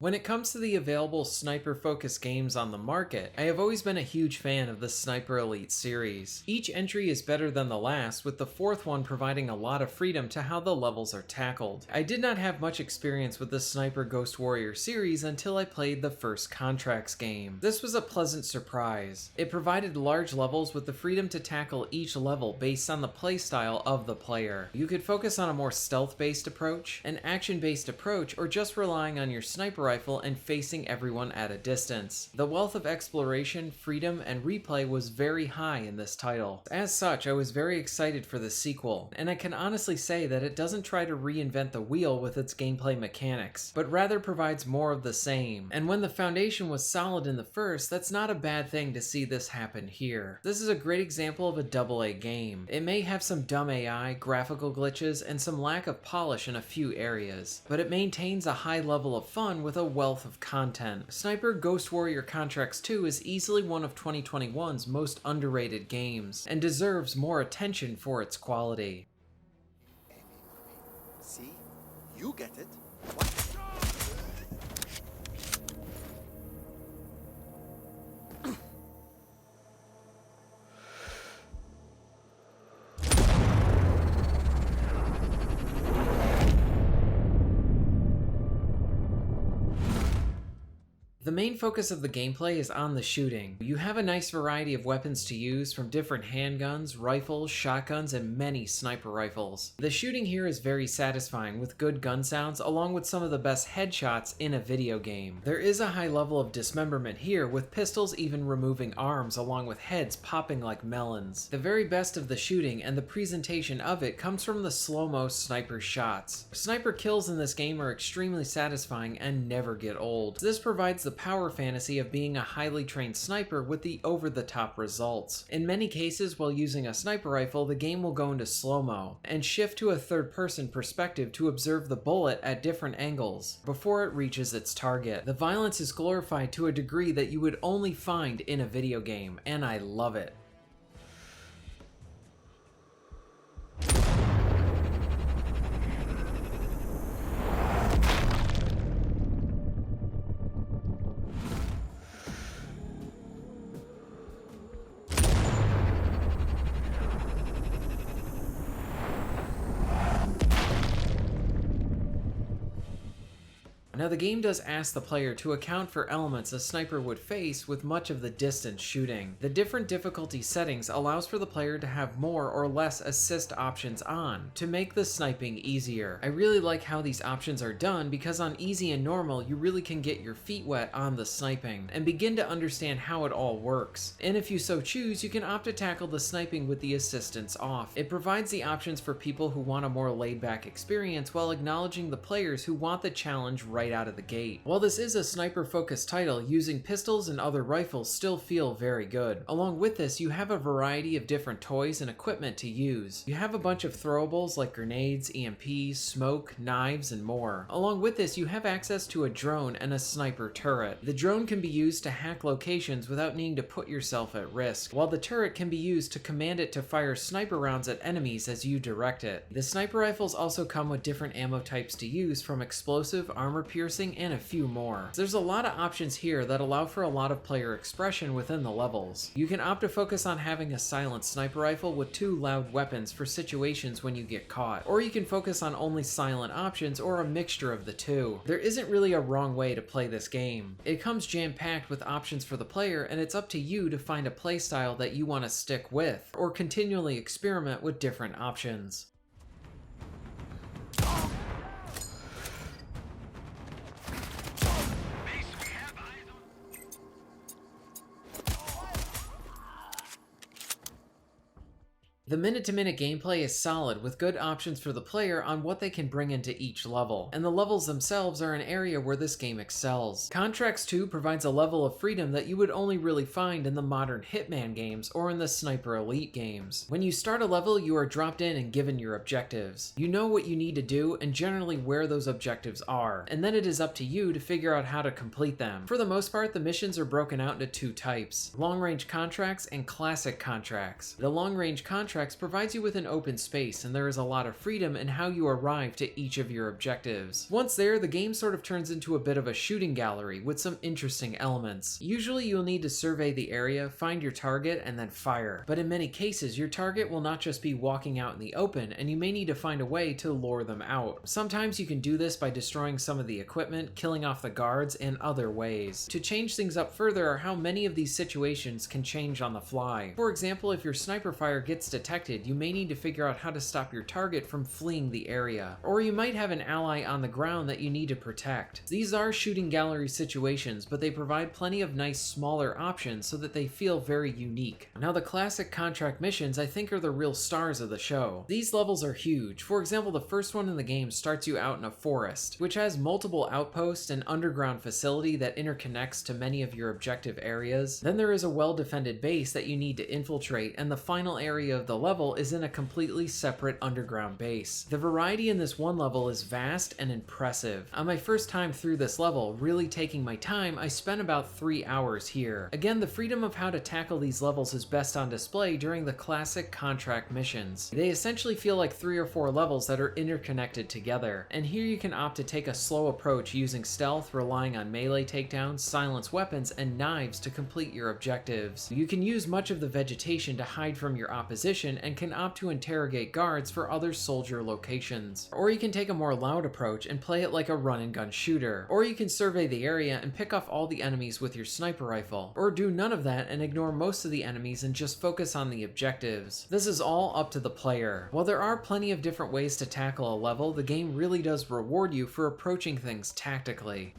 When it comes to the available sniper-focused games on the market, I have always been a huge fan of the Sniper Elite series. Each entry is better than the last, with the fourth one providing a lot of freedom to how the levels are tackled. I did not have much experience with the Sniper Ghost Warrior series until I played the first Contracts game. This was a pleasant surprise. It provided large levels with the freedom to tackle each level based on the playstyle of the player. You could focus on a more stealth-based approach, an action-based approach, or just relying on your sniper rifle and facing everyone at a distance. The wealth of exploration, freedom, and replay was very high in this title. As such, I was very excited for the sequel, and I can honestly say that it doesn't try to reinvent the wheel with its gameplay mechanics, but rather provides more of the same. And when the foundation was solid in the first, that's not a bad thing to see this happen here. This is a great example of a AA game. It may have some dumb AI, graphical glitches, and some lack of polish in a few areas, but it maintains a high level of fun with a wealth of content. Sniper Ghost Warrior Contracts 2 is easily one of 2021's most underrated games, and deserves more attention for its quality. See? You get it. The main focus of the gameplay is on the shooting. You have a nice variety of weapons to use, from different handguns, rifles, shotguns, and many sniper rifles. The shooting here is very satisfying with good gun sounds along with some of the best headshots in a video game. There is a high level of dismemberment here, with pistols even removing arms along with heads popping like melons. The very best of the shooting and the presentation of it comes from the slow-mo sniper shots. Sniper kills in this game are extremely satisfying and never get old. This provides the power fantasy of being a highly trained sniper with the over-the-top results. In many cases, while using a sniper rifle, the game will go into slow-mo and shift to a third-person perspective to observe the bullet at different angles before it reaches its target. The violence is glorified to a degree that you would only find in a video game, and I love it. Now the game does ask the player to account for elements a sniper would face with much of the distance shooting. The different difficulty settings allows for the player to have more or less assist options on to make the sniping easier. I really like how these options are done because on easy and normal you really can get your feet wet on the sniping and begin to understand how it all works. And if you so choose, you can opt to tackle the sniping with the assistance off. It provides the options for people who want a more laid-back experience while acknowledging the players who want the challenge right out of the gate. While this is a sniper-focused title, using pistols and other rifles still feel very good. Along with this, you have a variety of different toys and equipment to use. You have a bunch of throwables like grenades, EMPs, smoke, knives, and more. Along with this, you have access to a drone and a sniper turret. The drone can be used to hack locations without needing to put yourself at risk, while the turret can be used to command it to fire sniper rounds at enemies as you direct it. The sniper rifles also come with different ammo types to use, from explosive, armor-piercing, and a few more. There's a lot of options here that allow for a lot of player expression within the levels. You can opt to focus on having a silent sniper rifle with 2 loud weapons for situations when you get caught, or you can focus on only silent options or a mixture of the two. There isn't really a wrong way to play this game. It comes jam-packed with options for the player, and it's up to you to find a playstyle that you want to stick with, or continually experiment with different options. The minute-to-minute gameplay is solid, with good options for the player on what they can bring into each level, and the levels themselves are an area where this game excels. Contracts 2 provides a level of freedom that you would only really find in the modern Hitman games or in the Sniper Elite games. When you start a level, you are dropped in and given your objectives. You know what you need to do and generally where those objectives are, and then it is up to you to figure out how to complete them. For the most part, the missions are broken out into 2 types: long-range contracts and classic contracts. The long-range contracts contracts provides you with an open space, and there is a lot of freedom in how you arrive to each of your objectives. Once there, the game sort of turns into a bit of a shooting gallery with some interesting elements. Usually you'll need to survey the area, find your target, and then fire. But in many cases, your target will not just be walking out in the open, and you may need to find a way to lure them out. Sometimes you can do this by destroying some of the equipment, killing off the guards, and other ways. To change things up further are how many of these situations can change on the fly. For example, if your sniper fire gets detected, you may need to figure out how to stop your target from fleeing the area. Or you might have an ally on the ground that you need to protect. These are shooting gallery situations, but they provide plenty of nice smaller options so that they feel very unique. Now the classic contract missions I think are the real stars of the show. These levels are huge. For example, the first one in the game starts you out in a forest, which has multiple outposts and underground facility that interconnects to many of your objective areas. Then there is a well-defended base that you need to infiltrate, and the final area of the level is in a completely separate underground base. The variety in this one level is vast and impressive. On my first time through this level, really taking my time, I spent about 3 hours here. Again, the freedom of how to tackle these levels is best on display during the classic contract missions. They essentially feel like 3 or 4 levels that are interconnected together, and here you can opt to take a slow approach using stealth, relying on melee takedowns, silence weapons, and knives to complete your objectives. You can use much of the vegetation to hide from your opposition and can opt to interrogate guards for other soldier locations. Or you can take a more loud approach and play it like a run and gun shooter. Or you can survey the area and pick off all the enemies with your sniper rifle. Or do none of that and ignore most of the enemies and just focus on the objectives. This is all up to the player. While there are plenty of different ways to tackle a level, the game really does reward you for approaching things tactically.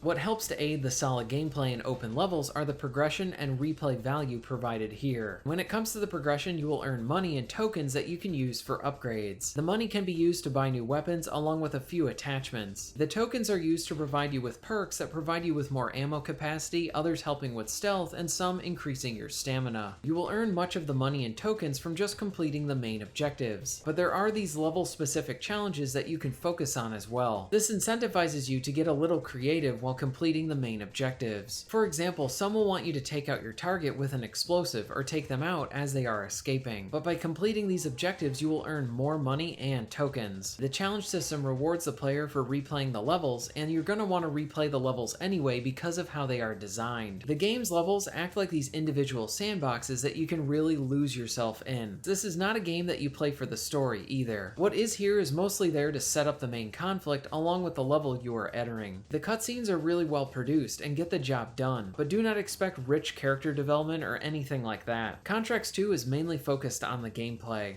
What helps to aid the solid gameplay in open levels are the progression and replay value provided here. When it comes to the progression, you will earn money and tokens that you can use for upgrades. The money can be used to buy new weapons along with a few attachments. The tokens are used to provide you with perks that provide you with more ammo capacity, others helping with stealth, and some increasing your stamina. You will earn much of the money and tokens from just completing the main objectives, but there are these level-specific challenges that you can focus on as well. This incentivizes you to get a little creative while completing the main objectives. For example, some will want you to take out your target with an explosive or take them out as they are escaping. But by completing these objectives, you will earn more money and tokens. The challenge system rewards the player for replaying the levels, and you're going to want to replay the levels anyway because of how they are designed. The game's levels act like these individual sandboxes that you can really lose yourself in. This is not a game that you play for the story either. What is here is mostly there to set up the main conflict along with the level you are entering. The cutscenes are really well produced and get the job done, but do not expect rich character development or anything like that. Contracts 2 is mainly focused on the gameplay.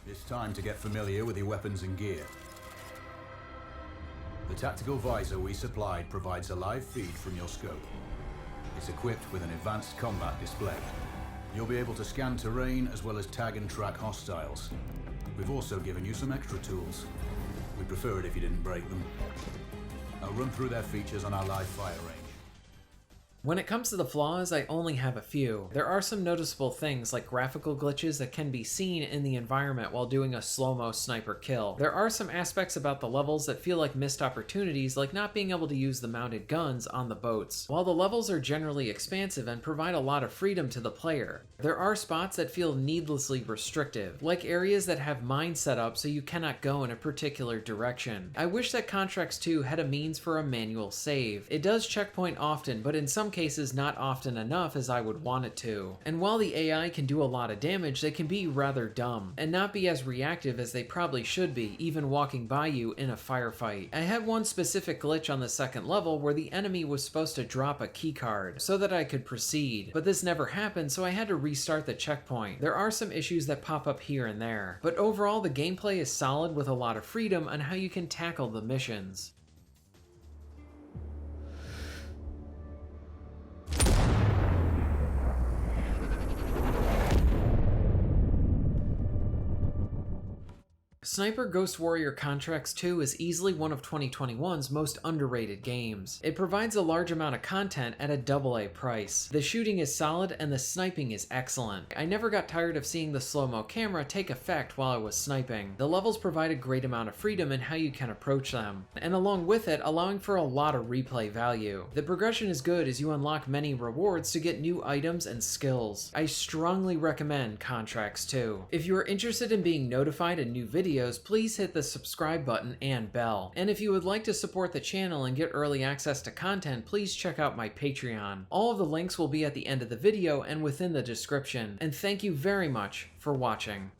It's time to get familiar with your weapons and gear. The tactical visor we supplied provides a live feed from your scope. It's equipped with an advanced combat display. You'll be able to scan terrain as well as tag and track hostiles. We've also given you some extra tools. We'd prefer it if you didn't break them. I'll run through their features on our live fire range. When it comes to the flaws, I only have a few. There are some noticeable things like graphical glitches that can be seen in the environment while doing a slow-mo sniper kill. There are some aspects about the levels that feel like missed opportunities, like not being able to use the mounted guns on the boats. While the levels are generally expansive and provide a lot of freedom to the player, there are spots that feel needlessly restrictive, like areas that have mines set up so you cannot go in a particular direction. I wish that Contracts 2 had a means for a manual save. It does checkpoint often, but in some cases not often enough as I would want it to. And while the AI can do a lot of damage, they can be rather dumb, and not be as reactive as they probably should be, even walking by you in a firefight. I had one specific glitch on the second level where the enemy was supposed to drop a keycard so that I could proceed, but this never happened, so I had to restart the checkpoint. There are some issues that pop up here and there, but overall the gameplay is solid with a lot of freedom on how you can tackle the missions. Sniper Ghost Warrior Contracts 2 is easily one of 2021's most underrated games. It provides a large amount of content at a AA price. The shooting is solid and the sniping is excellent. I never got tired of seeing the slow-mo camera take effect while I was sniping. The levels provide a great amount of freedom in how you can approach them, and along with it, allowing for a lot of replay value. The progression is good as you unlock many rewards to get new items and skills. I strongly recommend Contracts 2. If you are interested in being notified of new videos, please hit the subscribe button and bell. And if you would like to support the channel and get early access to content, please check out my Patreon. All of the links will be at the end of the video and within the description. And thank you very much for watching.